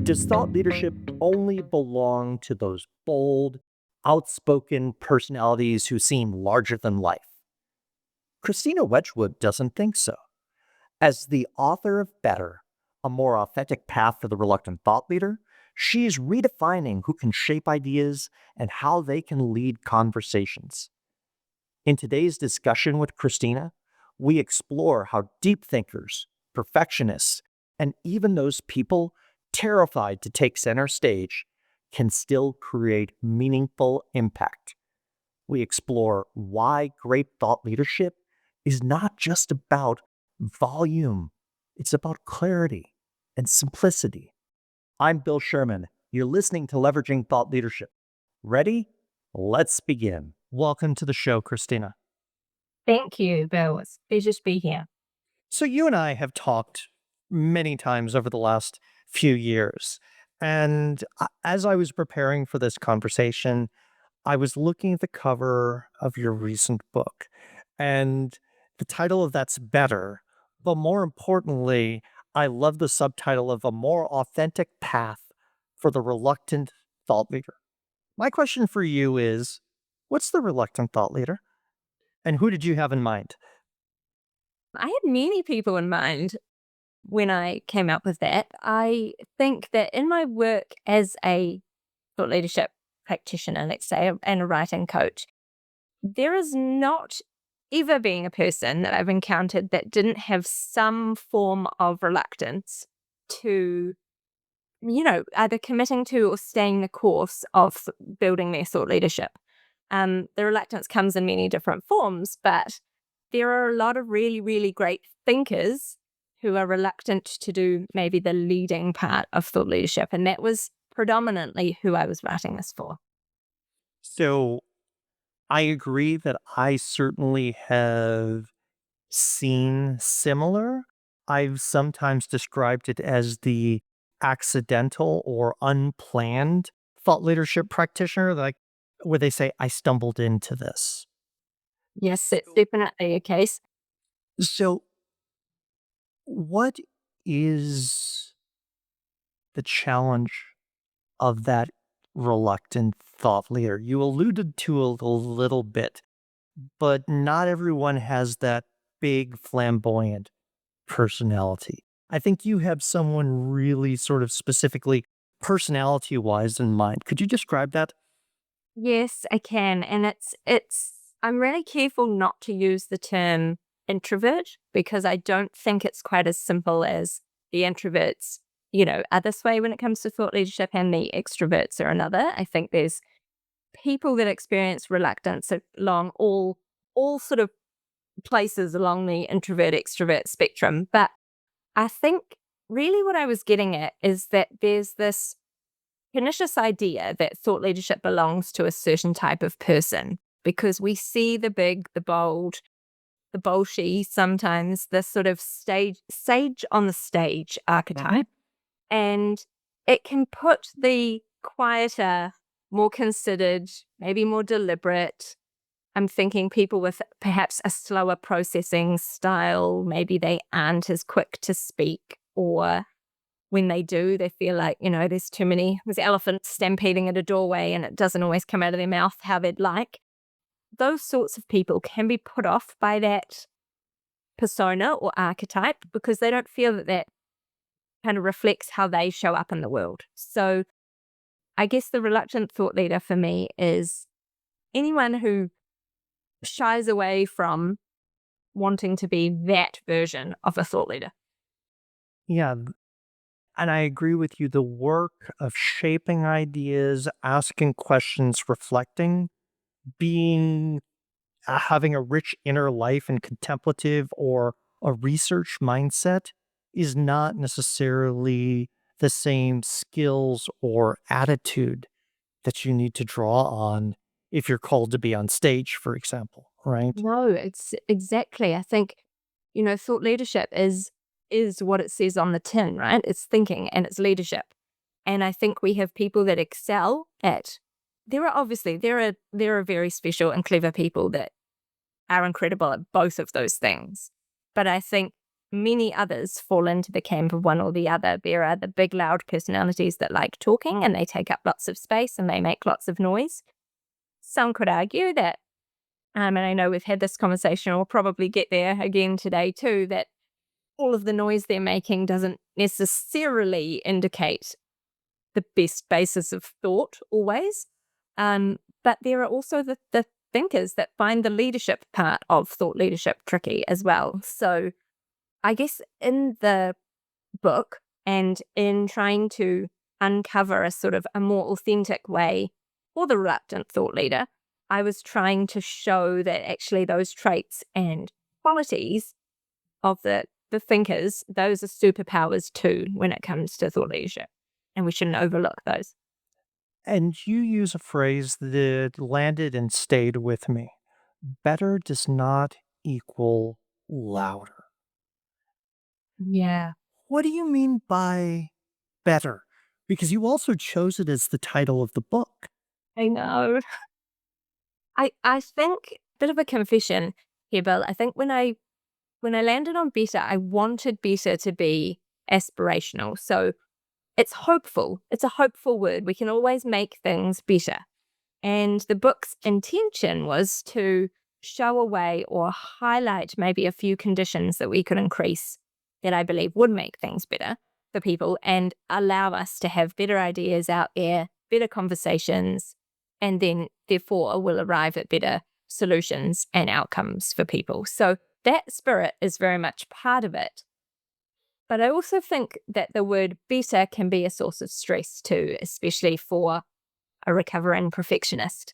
Does thought leadership only belong to those bold, outspoken personalities who seem larger than life? Christina Wedgwood doesn't think so. As the author of Better, a more authentic path for the reluctant thought leader, she's redefining who can shape ideas and how they can lead conversations. In today's discussion with Christina, we explore how deep thinkers, perfectionists, and even those people terrified to take center stage can still create meaningful impact. We explore why great thought leadership is not just about volume, it's about clarity and simplicity. I'm Bill Sherman. You're listening to Leveraging Thought Leadership. Ready? Let's begin. Welcome to the show, Christina. Thank you, Bill. It's a pleasure to be here. So you and I have talked many times over the last few years. And as I was preparing for this conversation, I was looking at the cover of your recent book. And the title of that's Better. But more importantly, I love the subtitle of A More Authentic Path for the Reluctant Thought Leader. My question for you is, what's the reluctant thought leader? And who did you have in mind? I had many people in mind when I came up with that. I think that in my work as a thought leadership practitioner, let's say, and a writing coach, there is not ever been a person that I've encountered that didn't have some form of reluctance to, either committing to or staying the course of building their thought leadership. The reluctance comes in many different forms, but there are a lot of really, really great thinkers who are reluctant to do maybe the leading part of thought leadership. And that was predominantly who I was writing this for. So I agree that I certainly have seen similar. I've sometimes described it as the accidental or unplanned thought leadership practitioner, like where they say, I stumbled into this. Yes, it's definitely a case. So, what is the challenge of that reluctant thought leader? You alluded to a little bit, but not everyone has that big, flamboyant personality. I think you have someone really sort of specifically personality wise in mind. Could you describe that? Yes, I can. And I'm really careful not to use the term introvert because I don't think it's quite as simple as the introverts, are this way when it comes to thought leadership and the extroverts are another. I think there's people that experience reluctance along all sort of places along the introvert extrovert spectrum. But I think really what I was getting at is that there's this pernicious idea that thought leadership belongs to a certain type of person because we see the big, the bold, the bolshy, sometimes the sort of sage on the stage archetype. And it can put the quieter, more considered, maybe more deliberate. I'm thinking people with perhaps a slower processing style, maybe they aren't as quick to speak, or when they do, they feel like, there's elephants stampeding at a doorway and it doesn't always come out of their mouth how they'd like. Those sorts of people can be put off by that persona or archetype because they don't feel that that kind of reflects how they show up in the world. So I guess the reluctant thought leader for me is anyone who shies away from wanting to be that version of a thought leader. Yeah. And I agree with you. The work of shaping ideas, asking questions, reflecting, being, having a rich inner life and contemplative or a research mindset is not necessarily the same skills or attitude that you need to draw on if you're called to be on stage, for example, right? No, it's exactly. I think, thought leadership is what it says on the tin, right? It's thinking and it's leadership. And I think we have people that excel at there are very special and clever people that are incredible at both of those things. But I think many others fall into the camp of one or the other. There are the big, loud personalities that like talking and they take up lots of space and they make lots of noise. Some could argue that, and I know we've had this conversation, we'll probably get there again today too, that all of the noise they're making doesn't necessarily indicate the best basis of thought always. But there are also the thinkers that find the leadership part of thought leadership tricky as well. So I guess in the book and in trying to uncover a sort of a more authentic way for the reluctant thought leader, I was trying to show that actually those traits and qualities of the thinkers, those are superpowers too when it comes to thought leadership. And we shouldn't overlook those. And you use a phrase that landed and stayed with me. Better does not equal louder. Yeah. What do you mean by better? Because you also chose it as the title of the book. I know. I think, bit of a confession here, Bill. I think when I landed on better, I wanted better to be aspirational. So it's hopeful. It's a hopeful word. We can always make things better. And the book's intention was to show a way or highlight maybe a few conditions that we could increase that I believe would make things better for people and allow us to have better ideas out there, better conversations, and then therefore will arrive at better solutions and outcomes for people. So that spirit is very much part of it. But I also think that the word better can be a source of stress too, especially for a recovering perfectionist.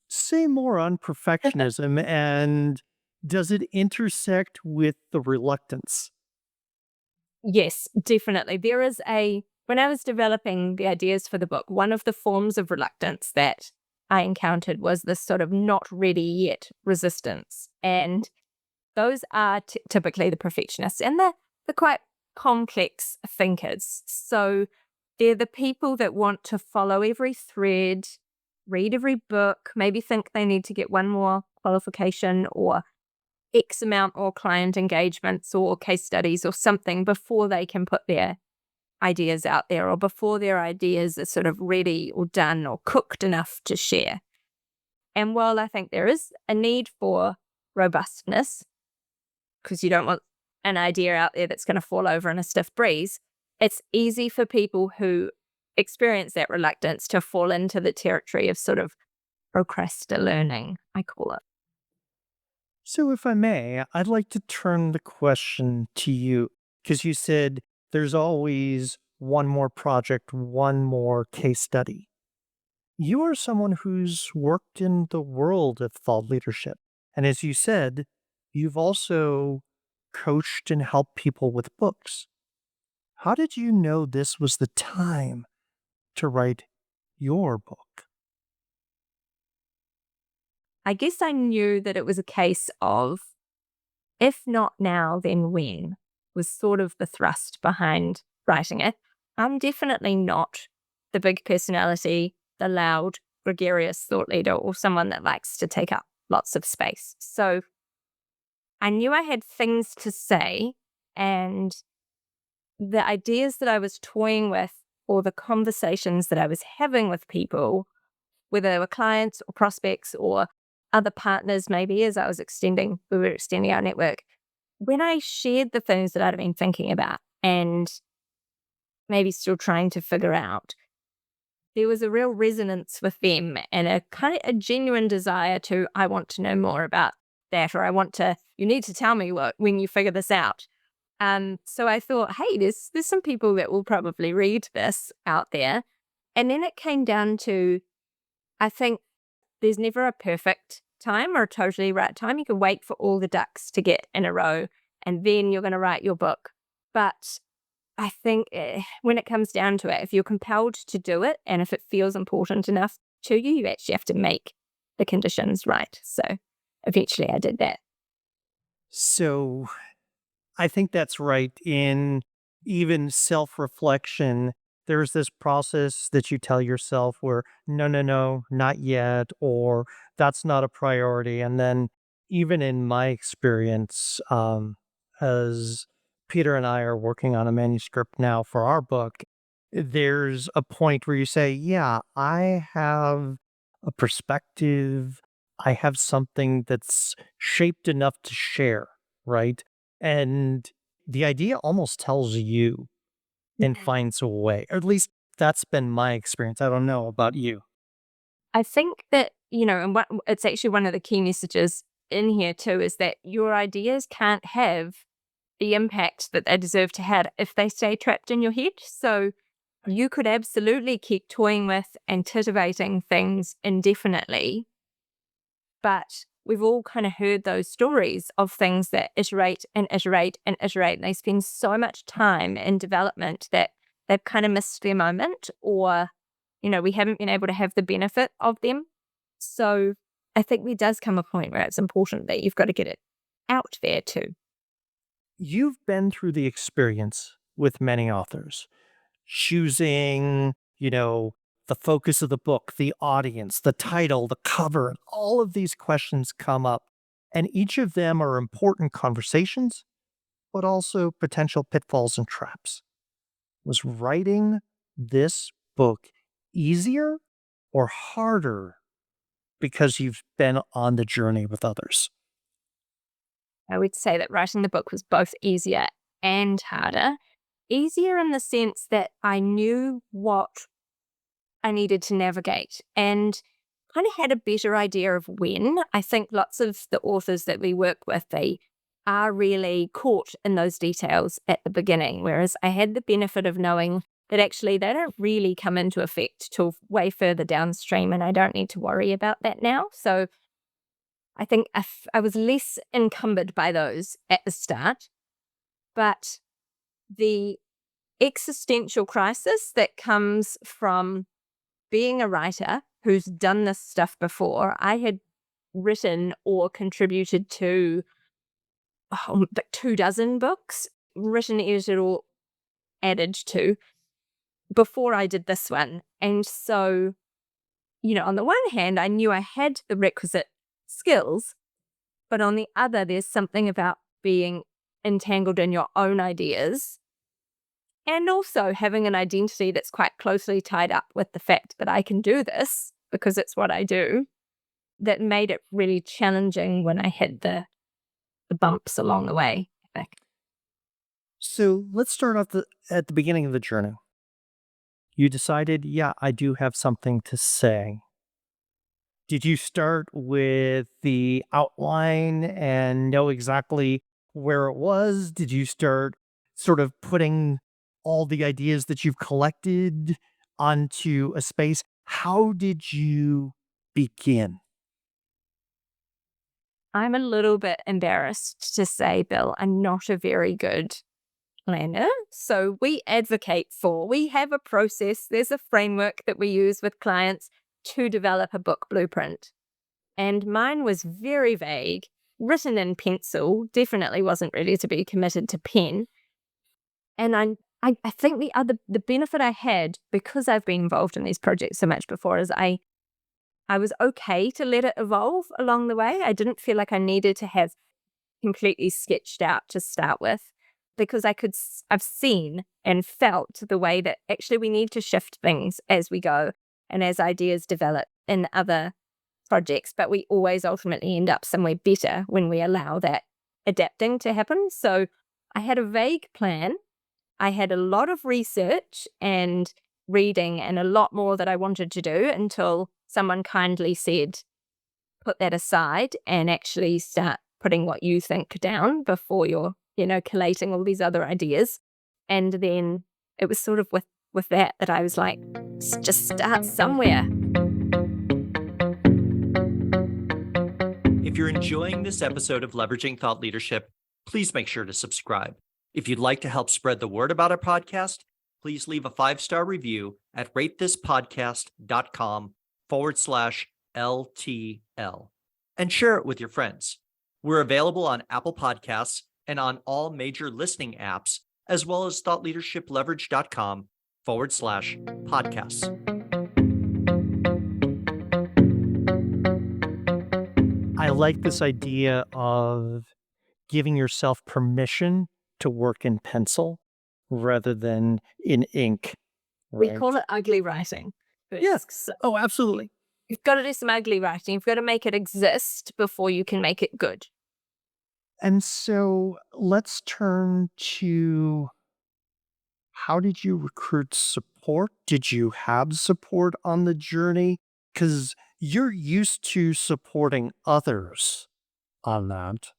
Say more on perfectionism and does it intersect with the reluctance? Yes, definitely. When I was developing the ideas for the book, one of the forms of reluctance that I encountered was this sort of not ready yet resistance. And those are typically the perfectionists and the quite complex thinkers. So they're the people that want to follow every thread, read every book, maybe think they need to get one more qualification or X amount more client engagements or case studies or something before they can put their ideas out there or before their ideas are sort of ready or done or cooked enough to share. And while I think there is a need for robustness, because you don't want an idea out there that's going to fall over in a stiff breeze, it's easy for people who experience that reluctance to fall into the territory of sort of procrastinating, I call it. So, if I may, I'd like to turn the question to you because you said there's always one more project, one more case study. You are someone who's worked in the world of thought leadership. And as you said, you've also coached and helped people with books. How did you know this was the time to write your book? I guess I knew that it was a case of, if not now, then when, was sort of the thrust behind writing it. I'm definitely not the big personality, the loud, gregarious thought leader, or someone that likes to take up lots of space. So I knew I had things to say, and the ideas that I was toying with, or the conversations that I was having with people, whether they were clients or prospects or other partners, maybe as we were extending our network, when I shared the things that I'd been thinking about and maybe still trying to figure out, there was a real resonance with them and a kind of a genuine desire to, I want to know more about that, or you need to tell me when you figure this out. So I thought, hey, there's some people that will probably read this out there. And then it came down to, I think there's never a perfect time or a totally right time. You can wait for all the ducks to get in a row and then you're going to write your book. But I think when it comes down to it, if you're compelled to do it and if it feels important enough to you, you actually have to make the conditions right. So eventually I did that. So, I think that's right. In even self reflection, there's this process that you tell yourself where, no, no, no, not yet, or that's not a priority. And then, even in my experience, as Peter and I are working on a manuscript now for our book, there's a point where you say, yeah, I have a perspective, I have something that's shaped enough to share, right? And the idea almost tells you and Yeah. finds a way. Or at least that's been my experience. I don't know about you. I think that, and it's actually one of the key messages in here too, is that your ideas can't have the impact that they deserve to have if they stay trapped in your head. So you could absolutely keep toying with and titivating things indefinitely, but we've all kind of heard those stories of things that iterate and iterate and iterate. And they spend so much time in development that they've kind of missed their moment, or, we haven't been able to have the benefit of them. So I think there does come a point where it's important that you've got to get it out there too. You've been through the experience with many authors, choosing, the focus of the book, the audience, the title, the cover, and all of these questions come up. And each of them are important conversations, but also potential pitfalls and traps. Was writing this book easier or harder because you've been on the journey with others? I would say that writing the book was both easier and harder. Easier in the sense that I knew what I needed to navigate and kind of had a better idea of when. I think lots of the authors that we work with, they are really caught in those details at the beginning, whereas I had the benefit of knowing that actually they don't really come into effect till way further downstream, and I don't need to worry about that now. So I think I was less encumbered by those at the start, but the existential crisis that comes from being a writer who's done this stuff before, I had written or contributed to like 24 books, written, edited, or added to before I did this one. And so, on the one hand, I knew I had the requisite skills, but on the other, there's something about being entangled in your own ideas and also having an identity that's quite closely tied up with the fact that I can do this because it's what I do, that made it really challenging when I hit the bumps along the way. I think. So let's start off at the beginning of the journey. You decided, yeah, I do have something to say. Did you start with the outline and know exactly where it was? Did you start sort of putting all the ideas that you've collected onto a space? How did you begin? I'm a little bit embarrassed to say, Bill, I'm not a very good planner. So we have a process, there's a framework that we use with clients to develop a book blueprint. And mine was very vague, written in pencil, definitely wasn't ready to be committed to pen. And I think the benefit I had because I've been involved in these projects so much before is I was okay to let it evolve along the way. I didn't feel like I needed to have completely sketched out to start with because I've seen and felt the way that actually we need to shift things as we go and as ideas develop in other projects, but we always ultimately end up somewhere better when we allow that adapting to happen. So I had a vague plan. I had a lot of research and reading and a lot more that I wanted to do until someone kindly said, put that aside and actually start putting what you think down before you're, collating all these other ideas. And then it was sort of with that I was like, just start somewhere. If you're enjoying this episode of Leveraging Thought Leadership, please make sure to subscribe. If you'd like to help spread the word about our podcast, please leave a 5-star review at ratethispodcast.com/LTL and share it with your friends. We're available on Apple Podcasts and on all major listening apps, as well as thoughtleadershipleverage.com/podcasts. I like this idea of giving yourself permission to work in pencil rather than in ink, We right? call it ugly writing. Yes. So Oh, absolutely. you've got to do some ugly writing. You've got to make it exist before you can make it good. And so let's turn to how did you recruit support? Did you have support on the journey? Because you're used to supporting others on that.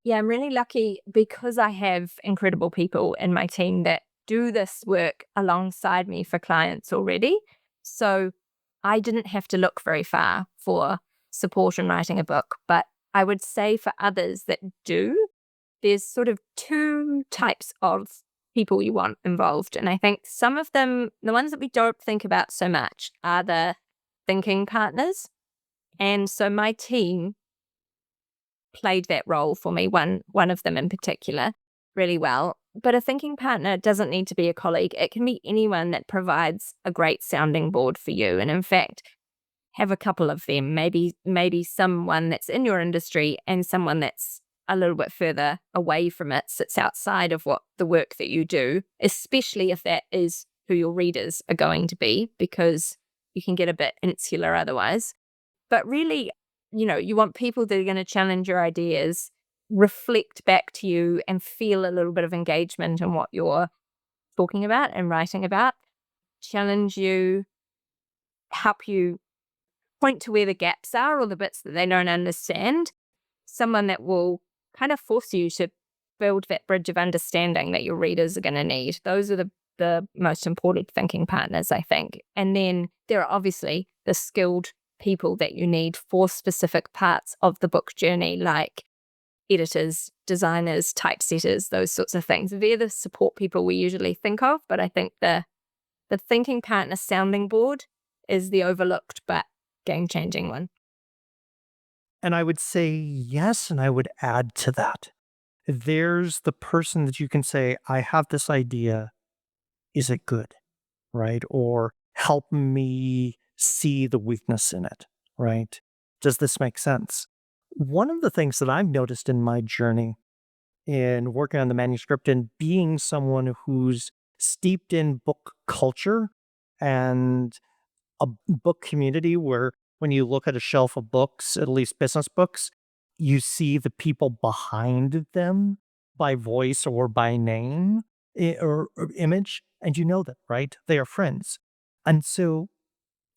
Yeah, I'm really lucky because I have incredible people in my team that do this work alongside me for clients already. So I didn't have to look very far for support in writing a book. But I would say for others that do, there's sort of two types of people you want involved. And I think some of them, the ones that we don't think about so much, are the thinking partners. And so my team played that role for me, one of them in particular, really well. But a thinking partner doesn't need to be a colleague. It can be anyone that provides a great sounding board for you. And in fact, have a couple of them, maybe someone that's in your industry and someone that's a little bit further away from it, sits outside of what the work that you do, especially if that is who your readers are going to be, because you can get a bit insular otherwise. But really, you want people that are going to challenge your ideas, reflect back to you, and feel a little bit of engagement in what you're talking about and writing about, challenge you, help you point to where the gaps are or the bits that they don't understand. Someone that will kind of force you to build that bridge of understanding that your readers are going to need. Those are the most important thinking partners, I think. And then there are obviously the skilled people that you need for specific parts of the book journey, like editors, designers, typesetters, those sorts of things. They're the support people we usually think of, but I think the thinking partner sounding board is the overlooked but game-changing one. And I would say yes, and I would add to that. There's the person that you can say, I have this idea. Is it good? Right? Or help me see the weakness in it, right? Does this make sense? One of the things that I've noticed in my journey in working on the manuscript and being someone who's steeped in book culture and a book community where when you look at a shelf of books, at least business books, you see the people behind them by voice or by name or image, and you know them, right? They are friends. And so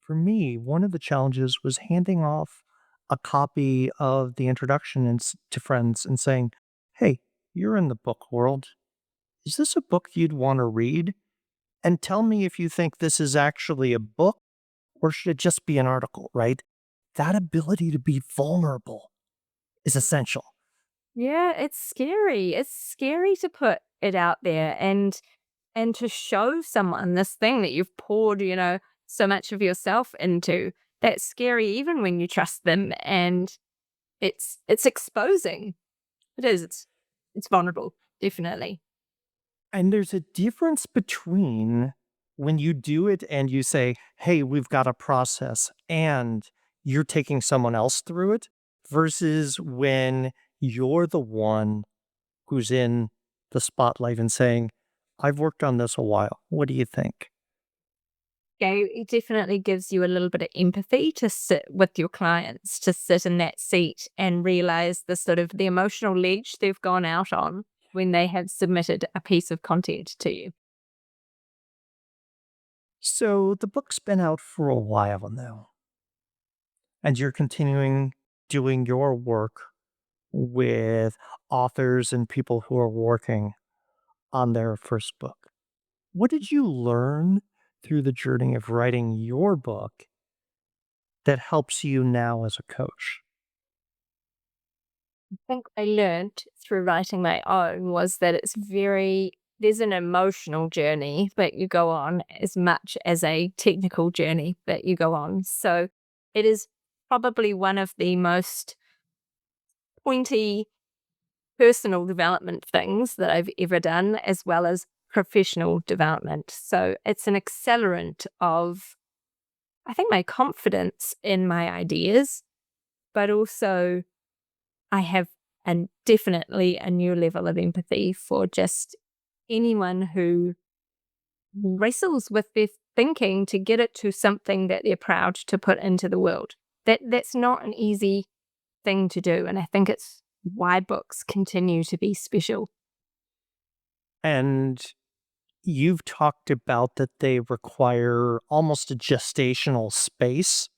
for me, one of the challenges was handing off a copy of the introduction to friends and saying, hey, you're in the book world. Is this a book you'd want to read? And tell me if you think this is actually a book or should it just be an article, right? That ability to be vulnerable is essential. Yeah, it's scary. It's scary to put it out there and to show someone this thing that you've poured, so much of yourself into. That's scary even when you trust them, and it's exposing. It is. It's vulnerable, definitely. And there's a difference between when you do it and you say, hey, we've got a process and you're taking someone else through it versus when you're the one who's in the spotlight and saying, I've worked on this a while. What do you think? Yeah, it definitely gives you a little bit of empathy to sit with your clients, to sit in that seat and realize the sort of the emotional ledge they've gone out on when they have submitted a piece of content to you. So the book's been out for a while now, and you're continuing doing your work with authors and people who are working on their first book. What did you learn through the journey of writing your book that helps you now as a coach? I think I learned through writing my own was that there's an emotional journey that you go on as much as a technical journey that you go on. So it is probably one of the most pointy personal development things that I've ever done, as well as professional development. So it's an accelerant of, I think, my confidence in my ideas, but also I have and definitely a new level of empathy for just anyone who wrestles with their thinking to get it to something that they're proud to put into the world. That's not an easy thing to do, and I think it's why books continue to be special. And you've talked about that they require almost a gestational space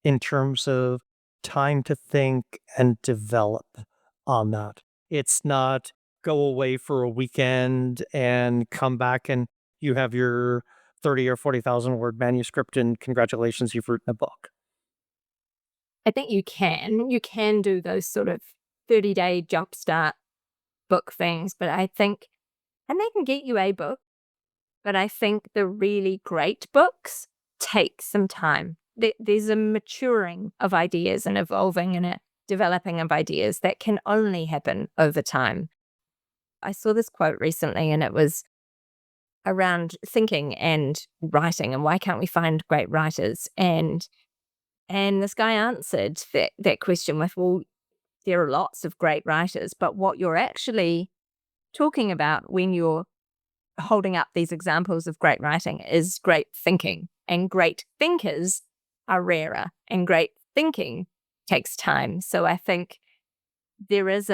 in terms of time to think and develop on that. It's not go away for a weekend and come back and you have your 30 or 40,000 word manuscript and congratulations, you've written a book. I think you can do those sort of 30-day jumpstart book things, but I think, and they can get you a book, but I think the really great books take some time. There's a maturing of ideas and evolving and a developing of ideas that can only happen over time. I saw this quote recently, and it was around thinking and writing and why can't we find great writers? And this guy answered that question with, well, there are lots of great writers, but what you're actually talking about when you're holding up these examples of great writing is great thinking. And great thinkers are rarer, and great thinking takes time. So I think there is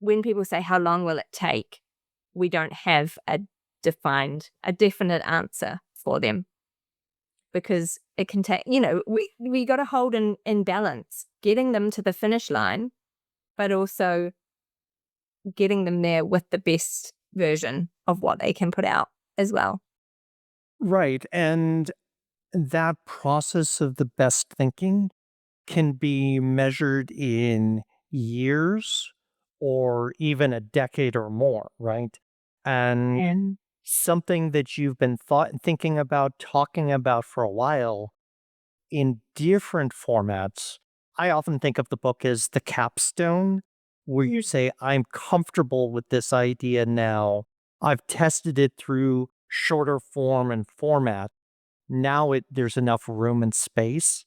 when people say, how long will it take? We don't have a definite answer for them, because it can take, we got to hold in balance, getting them to the finish line, but also getting them there with the best version of what they can put out as well. Right. And that process of the best thinking can be measured in years or even a decade or more, right? And And something that you've been thinking about, talking about for a while in different formats. I often think of the book as the capstone, where you say, I'm comfortable with this idea now. I've tested it through shorter form and format. Now there's enough room and space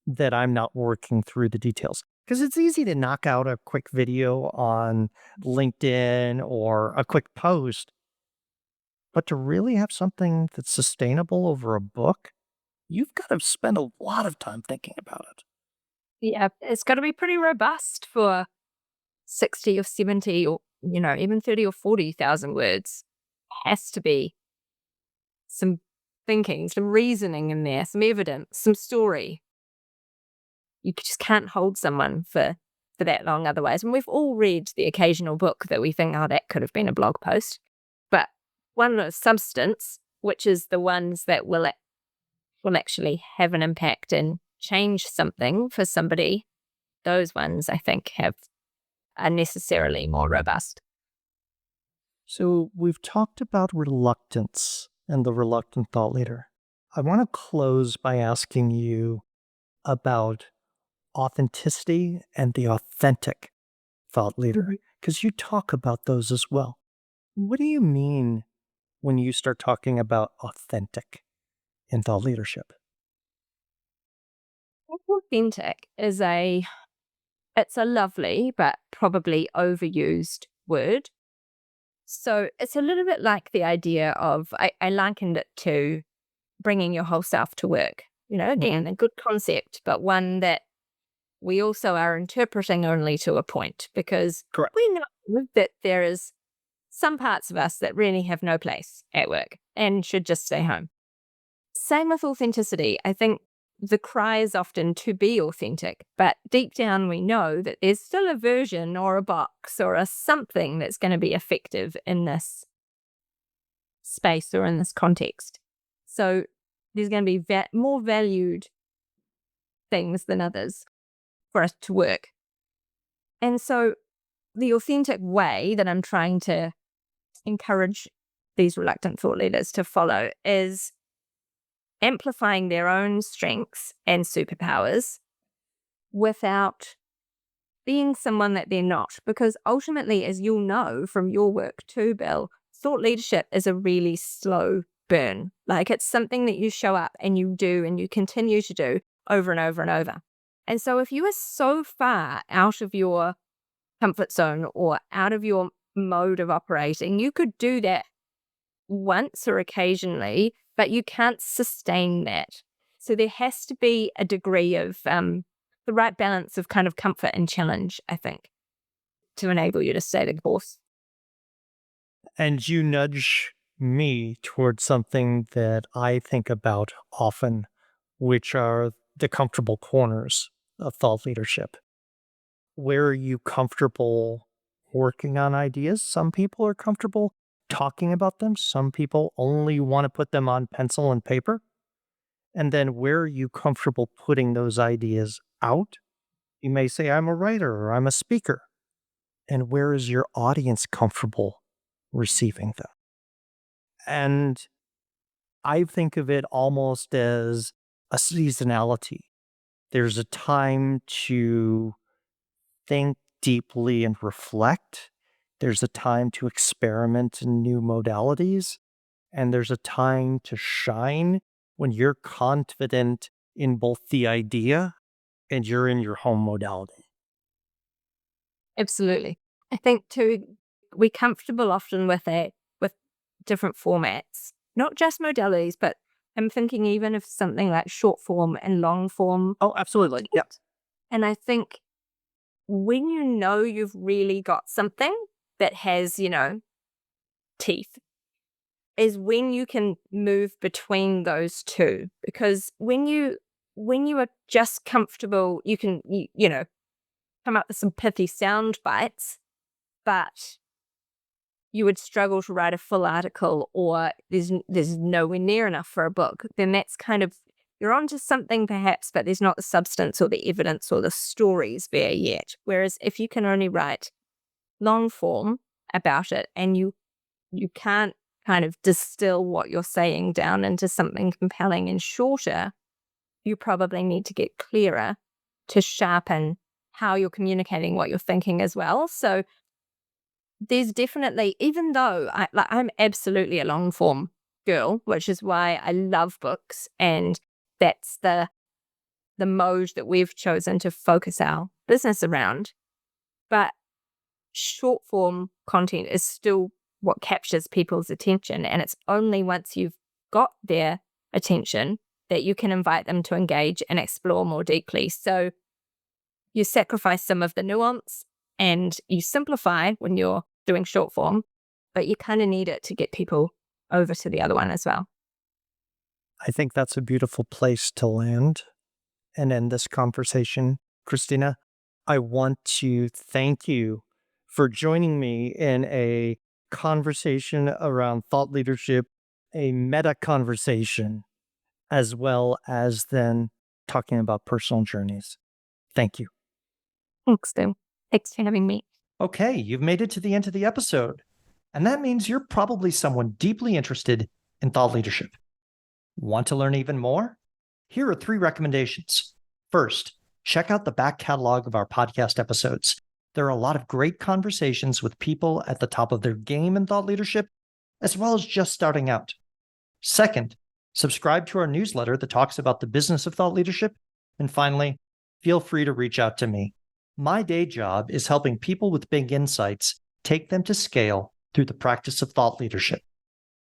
that I'm not working through the details. Because it's easy to knock out a quick video on LinkedIn or a quick post, but to really have something that's sustainable over a book, you've got to spend a lot of time thinking about it. yeah, it's got to be pretty robust for 60 or 70 or, even 30 or 40,000 words. Has to be some thinking, some reasoning in there, some evidence, some story. You just can't hold someone for that long otherwise. And we've all read the occasional book that we think, oh, that could have been a blog post. But one of substance, which is the ones that will actually have an impact and change something for somebody, those ones I think are necessarily more robust. So we've talked about reluctance and the reluctant thought leader. I want to close by asking you about authenticity and the authentic thought leader, because you talk about those as well. What do you mean when you start talking about authentic in thought leadership? Authentic is it's a lovely but probably overused word. So it's a little bit like the idea of, I likened it to bringing your whole self to work. Again, a good concept, but one that we also are interpreting only to a point, because Correct. we know that there is some parts of us that really have no place at work and should just stay home. Same with authenticity. I think the cry is often to be authentic, but deep down we know that there's still a version or a box or a something that's going to be effective in this space or in this context. So there's going to be more valued things than others for us to work. And so the authentic way that I'm trying to encourage these reluctant thought leaders to follow is amplifying their own strengths and superpowers without being someone that they're not. Because ultimately, as you'll know from your work too, Bill, thought leadership is a really slow burn. Like, it's something that you show up and you do and you continue to do over and over and over. And so if you are so far out of your comfort zone or out of your mode of operating, you could do that once or occasionally, but you can't sustain that. So there has to be a degree of the right balance of kind of comfort and challenge, I think, to enable you to stay the course. And you nudge me towards something that I think about often, which are the comfortable corners of thought leadership. Where are you comfortable working on ideas? Some people are comfortable talking about them. Some people only want to put them on pencil and paper. And then where are you comfortable putting those ideas out? You may say, I'm a writer or I'm a speaker. And where is your audience comfortable receiving them? And I think of it almost as a seasonality. There's a time to think deeply and reflect. There's a time to experiment in new modalities. And there's a time to shine when you're confident in both the idea and you're in your home modality. Absolutely. I think too, we're comfortable often with different formats, not just modalities, but I'm thinking even of something like short form and long form. Oh, absolutely. Yeah. And I think when you know you've really got something that has, teeth, is when you can move between those two. Because when you are just comfortable, you can come up with some pithy sound bites, but you would struggle to write a full article, or there's nowhere near enough for a book. Then that's kind of, you're onto something perhaps, but there's not the substance or the evidence or the stories there yet. Whereas if you can only write long form about it, and you can't kind of distill what you're saying down into something compelling and shorter, you probably need to get clearer to sharpen how you're communicating what you're thinking as well. So there's definitely, even though I'm absolutely a long form girl, which is why I love books, and that's the mode that we've chosen to focus our business around. But short form content is still what captures people's attention. And it's only once you've got their attention that you can invite them to engage and explore more deeply. So you sacrifice some of the nuance and you simplify when you're doing short form, but you kind of need it to get people over to the other one as well. I think that's a beautiful place to land and end this conversation. Christina, I want to thank you for joining me in a conversation around thought leadership, a meta conversation, as well as then talking about personal journeys. Thank you. Thanks, Tim. Thanks for having me. Okay, you've made it to the end of the episode. And that means you're probably someone deeply interested in thought leadership. Want to learn even more? Here are 3 recommendations. First, check out the back catalog of our podcast episodes. There are a lot of great conversations with people at the top of their game in thought leadership, as well as just starting out. Second, subscribe to our newsletter that talks about the business of thought leadership. And finally, feel free to reach out to me. My day job is helping people with big insights take them to scale through the practice of thought leadership.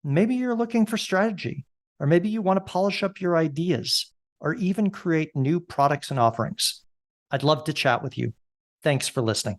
Maybe you're looking for strategy, or maybe you want to polish up your ideas, or even create new products and offerings. I'd love to chat with you. Thanks for listening.